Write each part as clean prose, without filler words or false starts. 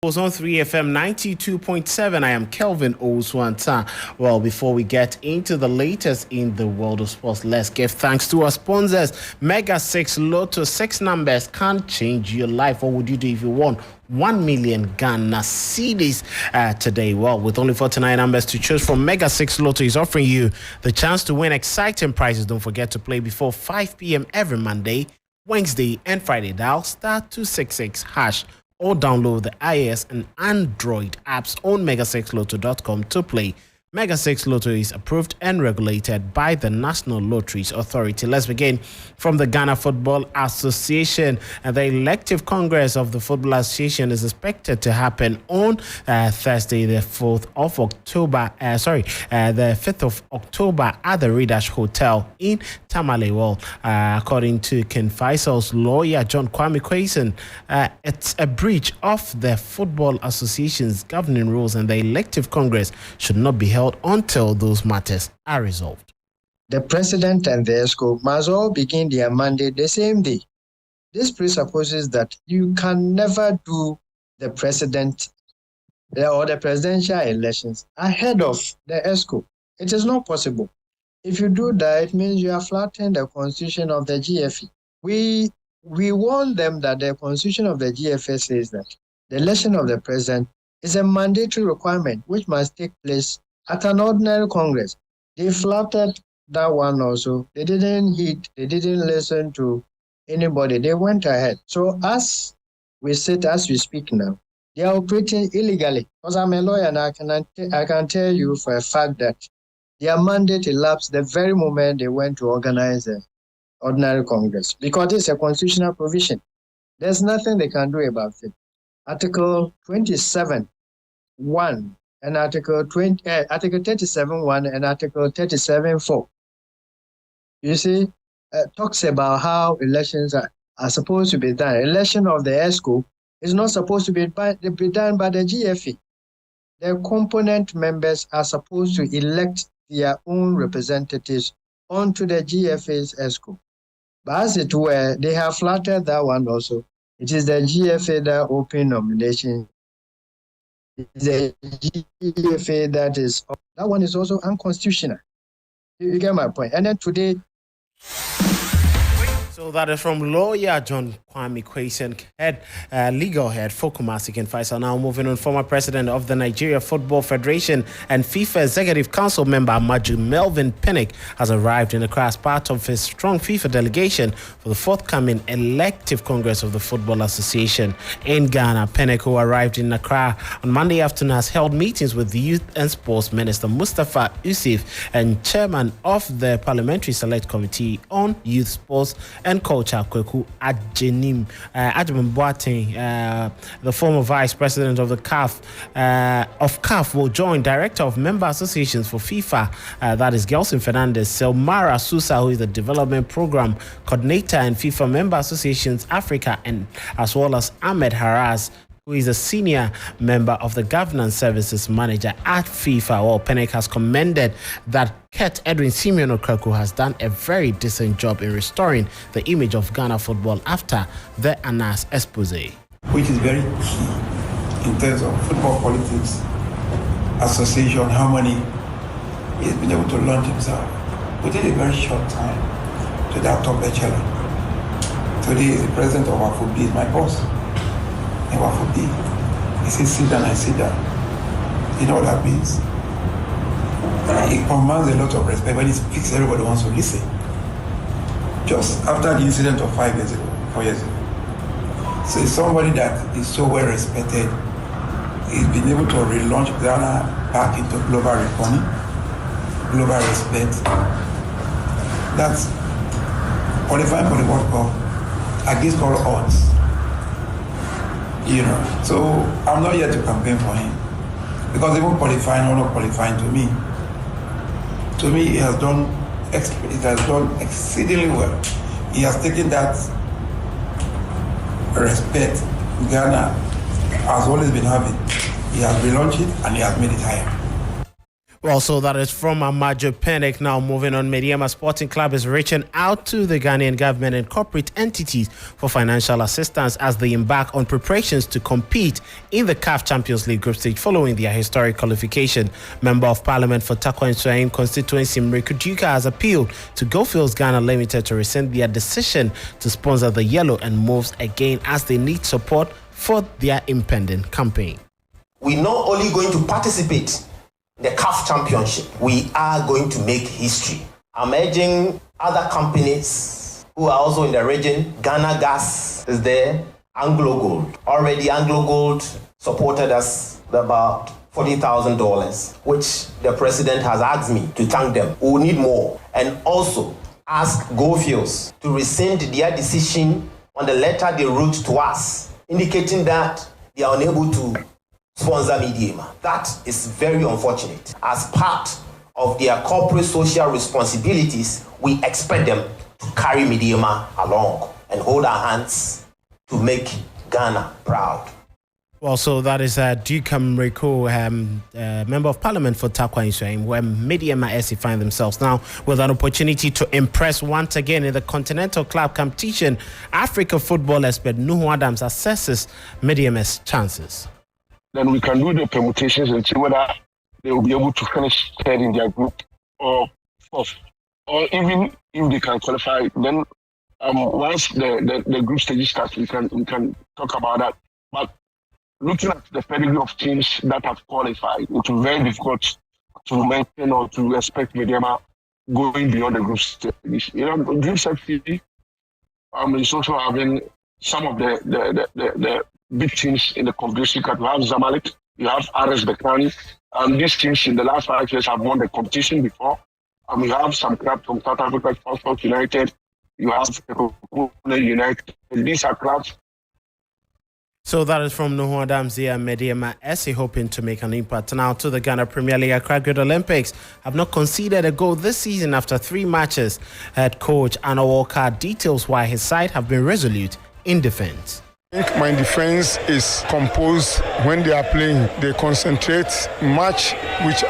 Was on 3FM 92.7. I am Kelvin Owusu Ansah. Well, before we get into the latest in the world of sports, let's give thanks to our sponsors. Mega 6 Lotto 6 numbers can change your life. What would you do if you won 1 million Ghana cedis today? Well, with only 49 numbers to choose from, Mega 6 Lotto is offering you the chance to win exciting prizes. Don't forget to play before 5 p.m. every Monday, Wednesday, and Friday. Dial *266# or download the iOS and Android apps on mega6lotto.com to play. Mega 6 Lotto is approved and regulated by the National Lotteries Authority. Let's begin from the Ghana Football Association. The elective Congress of the Football Association is expected to happen on Thursday, the 4th of October. The 5th of October at the Redash Hotel in Tamale. Well, according to Ken Faisal's lawyer, John Kwame Quayson, it's a breach of the Football Association's governing rules, and the elective Congress should not be held until those matters are resolved. The president and the ESCO must all begin their mandate the same day. This presupposes that you can never do the president or the presidential elections ahead of the ESCO. It is not possible. If you do that, it means you are flattening the constitution of the GFA. We warn them that the constitution of the GFA says that the election of the president is a mandatory requirement which must take place at an ordinary Congress. They flattered that one also. They didn't listen to anybody. They went ahead. So as we speak now, they are operating illegally. Because I'm a lawyer and I can tell you for a fact that their mandate elapsed the very moment they went to organize an ordinary Congress. Because it's a constitutional provision. There's nothing they can do about it. Article 27(1) and Article 37(1) and Article 37(4). You see, talks about how elections are supposed to be done. Election of the ESCO is not supposed to be done by the GFA. The component members are supposed to elect their own representatives onto the GFA's ESCO. But as it were, they have flattered that one also. It is the GFA that open nomination. It's the GFA that one is also unconstitutional. You get my point. And then today. So that is from lawyer John Kwame Quayson, legal head for Kumasi Ken Faisal. Now moving on, former president of the Nigeria Football Federation and FIFA Executive Council member Maju Melvin Pinnick has arrived in Accra as part of his strong FIFA delegation for the forthcoming elective Congress of the Football Association in Ghana. Pinnick, who arrived in Accra on Monday afternoon, has held meetings with the Youth and Sports Minister Mustafa Yusuf and chairman of the Parliamentary Select Committee on Youth, Sports and Culture, Kweku Ajenim Boateng, the former vice president of the CAF, will join director of member associations for FIFA, that is Gelson Fernandez, Selmara Sousa, who is the development program coordinator in FIFA member associations Africa, and as well as Ahmed Haraz, who is a senior member of the governance services manager at FIFA. Well, Pinnick has commended that Ket Edwin Simeon Okreku has done a very decent job in restoring the image of Ghana football after the Anas expose. Which is very key in terms of football politics, association, harmony. He has been able to launch himself within a very short time to that top echelon. Today, he is the president of our he is my boss. And what for be? He says, sit down, I sit down. You know what that means? It commands a lot of respect. When he speaks, everybody wants to listen. Just after the incident of 4 years ago. So it's somebody that is so well respected. He's been able to relaunch Ghana back into global reckoning, global respect. That's qualifying for the World Cup against all odds. So I'm not here to campaign for him because even qualifying or not qualifying, to me, he has done exceedingly well. He has taken that respect Ghana has always been having. He has relaunched it and he has made it higher. Well, so that is from Amajo Panic. Now moving on, Mediama Sporting Club is reaching out to the Ghanaian government and corporate entities for financial assistance as they embark on preparations to compete in the CAF Champions League group stage following their historic qualification. Member of Parliament for Takwa Nsuaim constituency Mriku Duka has appealed to Goldfields Ghana Limited to rescind their decision to sponsor the Yellow and Moves again as they need support for their impending campaign. We're not only going to participate the CAF Championship, we are going to make history. I'm urging other companies who are also in the region. Ghana Gas is there, Anglo Gold. Already Anglo Gold supported us with about $40,000, which the president has asked me to thank them. We will need more. And also ask Goldfields to rescind their decision on the letter they wrote to us, indicating that they are unable to sponsor Mediama. That is very unfortunate. As part of their corporate social responsibilities, we expect them to carry Mediama along and hold our hands to make Ghana proud. Well, so that is Duka Mriku, Member of Parliament for Takwa Nsuaim, where Mediama SC find themselves now with an opportunity to impress once again in the Continental Club competition. Africa football expert Nuhu Adams assesses Mediama's chances. Then we can do the permutations and see whether they will be able to finish third in their group or fourth. Or even if they can qualify, then once the group stage starts, we can talk about that. But looking at the pedigree of teams that have qualified, it will be very difficult to mention or to expect Mediama going beyond the group stage. You know, group stage is also having some of the big teams in the competition. You have Zamalek, you have RS Berkane, and these teams in the last 5 years have won the competition before. And we have some clubs from South Africa, Passport United, you have United. These are clubs. So that is from Nuhu Adams here, Mediama SC hoping to make an impact. Now to the Ghana Premier League, Accra Great Olympics have not conceded a goal this season after 3 matches. Head coach Anna Walker details why his side have been resolute in defense. I think my defense is composed when they are playing. They concentrate much, which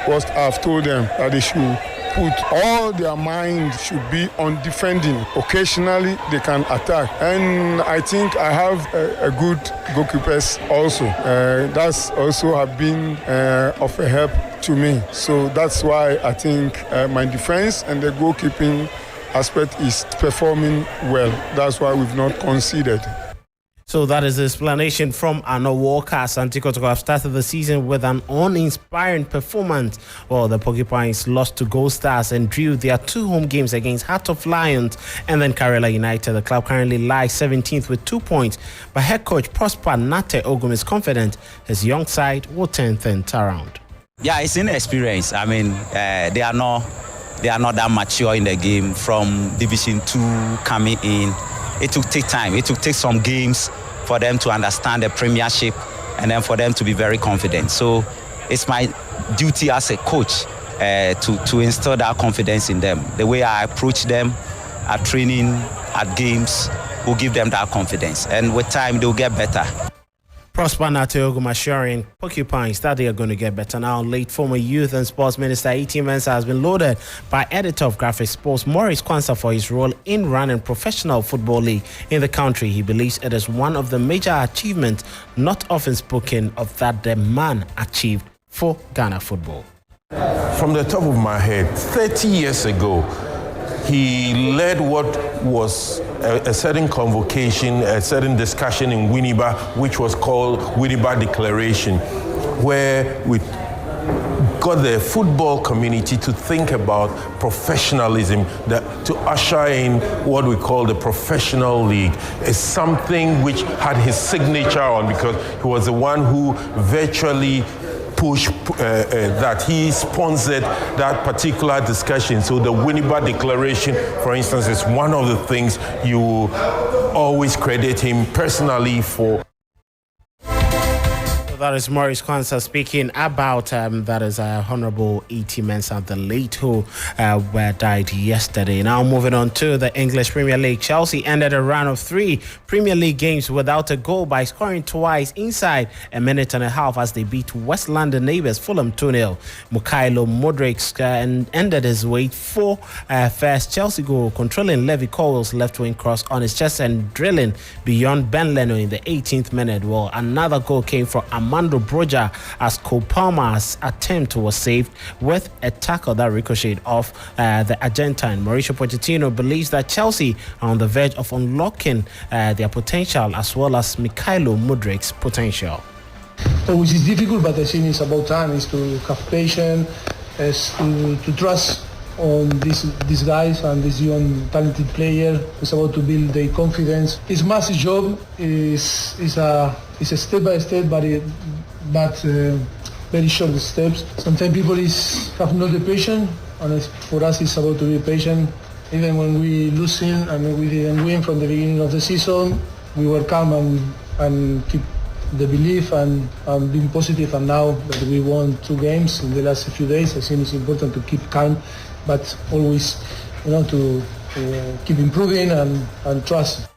was I've told them that they should put all their mind should be on defending. Occasionally they can attack, and I think I have a good goalkeepers also. That's also have been of a help to me. So that's why I think my defense and the goalkeeping aspect is performing well. That's why we've not conceded. So that is the explanation from Anna Walker. Asante Kotoko have started the season with an uninspiring performance. Well, the Porcupines lost to Gold Stars and drew their 2 home games against Heart of Lions and then Karela United. The club currently lies 17th with 2 points, but head coach Prosper Nate Ogum is confident his young side will turn things around. Yeah, it's inexperience. I mean, they are not that mature in the game from Division 2 coming in. It will take time. It will take some games for them to understand the Premiership and then for them to be very confident. So it's my duty as a coach to instill that confidence in them. The way I approach them at training, at games, will give them that confidence. And with time, they'll get better. Prosper Nate Ogum assuring Porcupines that they are going to get better. Now, late former Youth and Sports Minister E.T. Mensah has been lauded by editor of Graphic Sports Maurice Kwanzaa for his role in running professional football league in the country. He believes it is one of the major achievements not often spoken of that the man achieved for Ghana football. From the top of my head, 30 years ago, he led what was a certain convocation, a certain discussion in Winneba, which was called Winneba Declaration, where we got the football community to think about professionalism, to usher in what we call the professional league. It's something which had his signature on because he was the one who virtually push that he sponsored that particular discussion. So the Winneba Declaration, for instance, is one of the things you always credit him personally for. That is Maurice Kwanzaa speaking about that is Honorable E.T. Mensah, the late who died yesterday. Now moving on to the English Premier League. Chelsea ended a run of 3 Premier League games without a goal by scoring twice inside a minute and a half as they beat West London neighbours Fulham 2-0. Mykhailo Mudryk ended his way 4 first Chelsea goal, controlling Levi Colwill's left-wing cross on his chest and drilling beyond Ben Leno in the 18th minute. Well, another goal came from Armando Broja as Cole Palmer's attempt was saved with a tackle that ricocheted off the Argentine. Mauricio Pochettino believes that Chelsea are on the verge of unlocking their potential as well as Mykhailo Mudryk's potential. Which is difficult, but I think it's about time is to have patience, to trust on these guys and this young talented player. It's about to build their confidence. It's a massive job. It's a step by step, but very short steps. Sometimes people have not the patience, and for us it's about to be patient. Even when we losing and we didn't win from the beginning of the season, we were calm and keep the belief and being positive. And now that we won 2 games in the last few days, I think it's important to keep calm, but always, to keep improving and trust.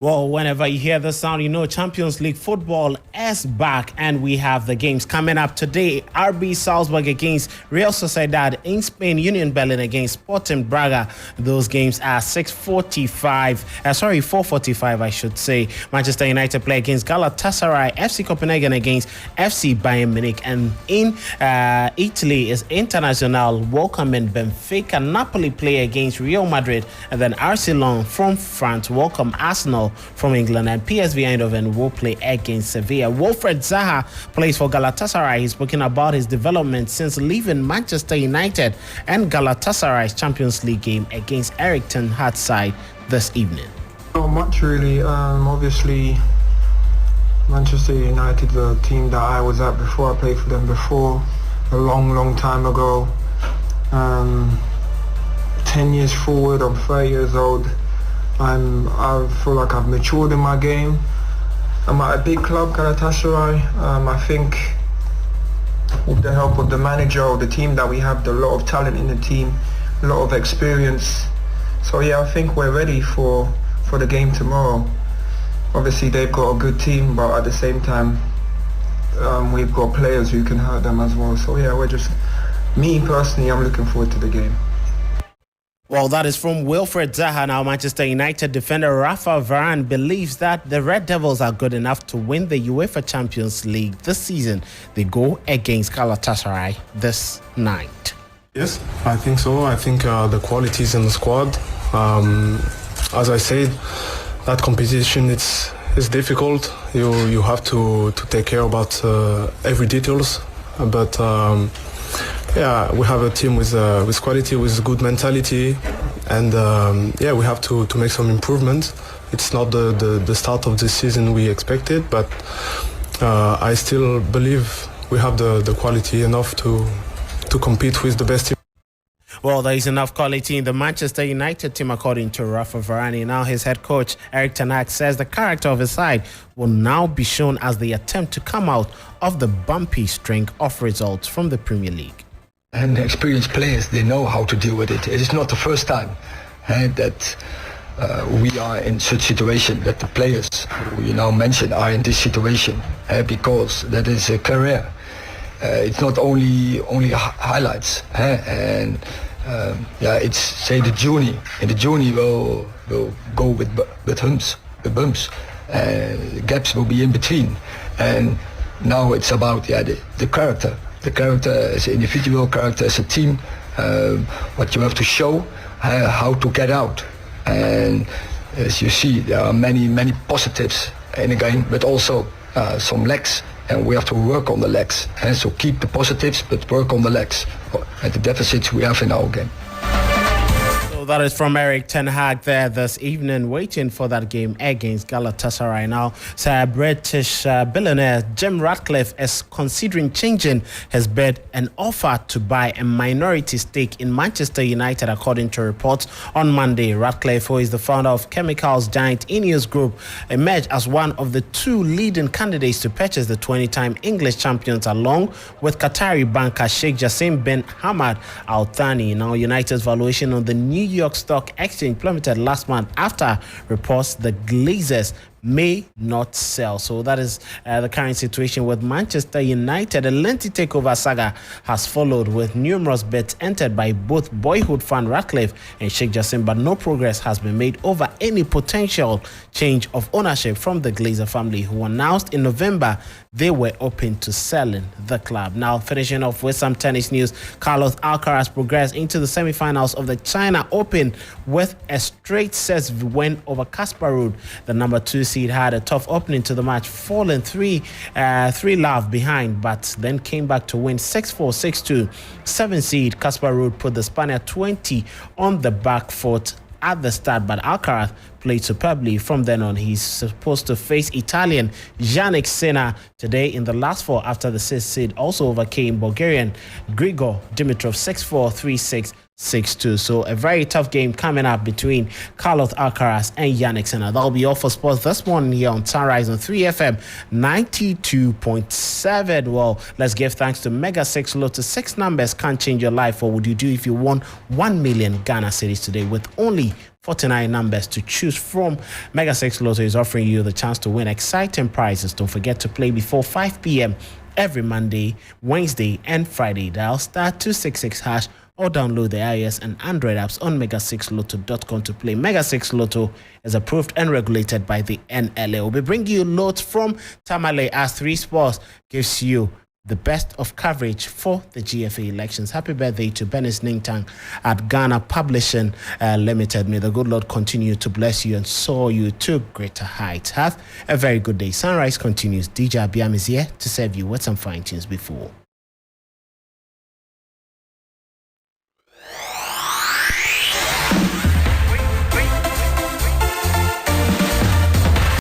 Well, whenever you hear the sound, you know Champions League football is back, and we have the games coming up today. RB Salzburg against Real Sociedad in Spain, Union Berlin against Sporting Braga. Those games are 4:45 I should say. Manchester United play against Galatasaray, FC Copenhagen against FC Bayern Munich, and in Italy is Internazionale welcoming Benfica. Napoli play against Real Madrid, and then Arsenal from France welcome Arsenal from England, and PSV Eindhoven will play against Sevilla. Wilfred Zaha plays for Galatasaray. He's spoken about his development since leaving Manchester United and Galatasaray's Champions League game against Erik ten Hag's side this evening. Not much really. Obviously, Manchester United, the team that I was at before, I played for them before, a long time ago. 10 years forward, I'm 30 years old. I feel like I've matured in my game. I'm at a big club, Galatasaray. I think with the help of the manager or the team that we have, there's a lot of talent in the team, a lot of experience. So yeah, I think we're ready for the game tomorrow. Obviously they've got a good team, but at the same time we've got players who can hurt them as well. So yeah, me personally, I'm looking forward to the game. Well, that is from Wilfred Zaha. Now, Manchester United defender Rafa Varane believes that the Red Devils are good enough to win the UEFA Champions League this season. They go against Galatasaray this night. Yes, I think so. I think the quality is in the squad. As I said, that competition is difficult. You have to take care about every details. But yeah, we have a team with quality, with good mentality, and yeah, we have to make some improvements. It's not the start of the season we expected, but I still believe we have the quality enough to compete with the best team. Well, there is enough quality in the Manchester United team, according to Rafa Varane. Now his head coach, Erik ten Hag, says the character of his side will now be shown as they attempt to come out of the bumpy string of results from the Premier League. And experienced players, they know how to deal with it. It is not the first time that we are in such situation, that the players who you now mentioned are in this situation, because that is a career. It's not only highlights, and yeah, it's say the journey, and the journey will go with bumps, gaps will be in between, and now it's about the character. The character as an individual, character as a team, what you have to show, how to get out. And as you see, there are many positives in the game, but also some lacks, and we have to work on the lacks. And so keep the positives, but work on the lacks and the deficits we have in our game. So that is from Eric Ten Hag there this evening, waiting for that game against Galatasaray. Now, British billionaire Jim Ratcliffe is considering changing his bid and offer to buy a minority stake in Manchester United, according to reports on Monday. Ratcliffe, who is the founder of chemicals giant Ineos Group, emerged as one of the two leading candidates to purchase the 20-time English champions, along with Qatari banker Sheikh Jassim bin Hamad Al Thani. Now, United's valuation on the New York Stock Exchange plummeted last month after reports the Glazers may not sell. So that is the current situation with Manchester United. A lengthy takeover saga has followed, with numerous bids entered by both boyhood fan Ratcliffe and Sheikh Jassim, but no progress has been made over any potential change of ownership from the Glazer family, who announced in November they were open to selling the club. Now, finishing off with some tennis news, Carlos Alcaraz progressed into the semi-finals of the China Open with a straight sets win over Casper Ruud. The number 2 seed had a tough opening to the match, falling 3-love behind, but then came back to win 6-4, 6-2. 7 seed Casper Ruud put the Spaniard 20 on the back foot at the start, but Alcaraz played superbly. From then on, he's supposed to face Italian Jannik Sinner today in the last four, after the 6th seed also overcame Bulgarian Grigor Dimitrov 6-4, 3-6, 6-2. So a very tough game coming up between Carlos Alcaraz and Jannik Sinner. That'll be all for sports this morning here on Sunrise on 3FM 92.7. Well, let's give thanks to Mega 6 Lotto. 6 numbers can't change your life. What would you do if you won 1 million Ghana cedis today with only 49 numbers to choose from? Mega 6 Lotto is offering you the chance to win exciting prizes. Don't forget to play before 5 p.m. every Monday, Wednesday, and Friday. Dial *266# or download the iOS and Android apps on mega6lotto.com to play. Mega 6 Lotto is approved and regulated by the NLA. We'll be bringing you loads from Tamale as 3 Sports gives you the best of coverage for the GFA elections. Happy birthday to Benis Ningtang at Ghana Publishing Limited. May the good Lord continue to bless you and soar you to greater heights. Have a very good day. Sunrise continues. DJ Abiam is here to serve you with some fine tunes before